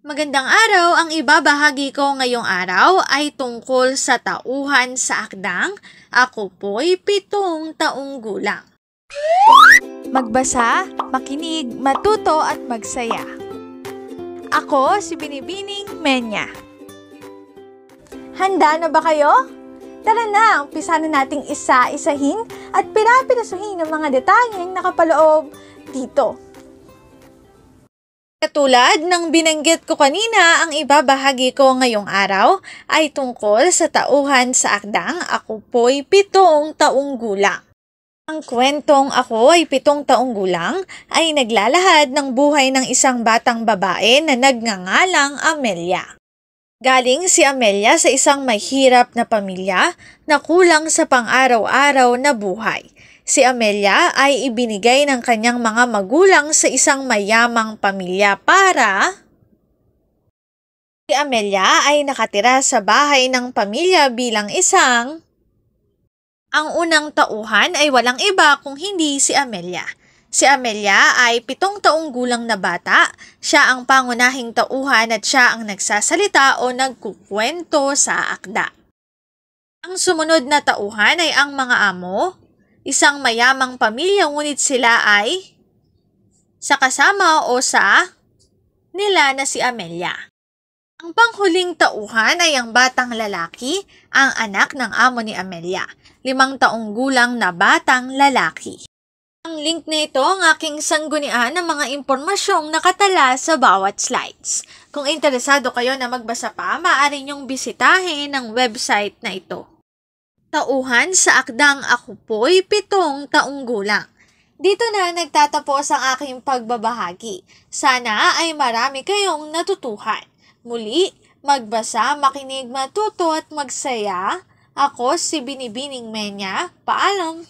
Magandang araw, ang ibabahagi ko ngayong araw ay tungkol sa tauhan sa akdang. Ako po'y 7 taong gulang. Magbasa, makinig, matuto at magsaya. Ako si Binibining Menya. Handa na ba kayo? Tara na, umpisa na nating isa-isahin at pirapirasuhin ang mga detalyeng nakapaloob dito. Katulad ng binanggit ko kanina, ang ibabahagi ko ngayong araw ay tungkol sa tauhan sa akdang. Ako po'y 7 taong gulang. Ang kwentong Ako ay 7 taong gulang ay naglalahad ng buhay ng isang batang babae na nagngangalang Amelia. Galing si Amelia sa isang mahirap na pamilya na kulang sa pang-araw-araw na buhay. Si Amelia ay ibinigay ng kanyang mga magulang sa isang mayamang pamilya para si Amelia ay nakatira sa bahay ng pamilya bilang isang. Ang unang tauhan ay walang iba kung hindi si Amelia. Si Amelia ay 7 taong gulang na bata. Siya ang pangunahing tauhan at siya ang nagsasalita o nagkukwento sa akda. Ang sumunod na tauhan ay ang mga amo. Isang mayamang pamilya ngunit sila ay sa kasama o sa nila na si Amelia. Ang panghuling tauhan ay ang batang lalaki, ang anak ng amo ni Amelia, 5 taong gulang na batang lalaki. Ang link na ito ang aking sanggunian ng mga impormasyong nakatala sa bawat slides. Kung interesado kayo na magbasa pa, maaari niyong bisitahin ang website na ito. Tauhan sa akdang. Ako po'y 7 taong gulang. Dito na nagtatapos ang aking pagbabahagi. Sana ay marami kayong natutuhan. Muli, magbasa, makinig, matuto at magsaya. Ako si Binibining Menya. Paalam!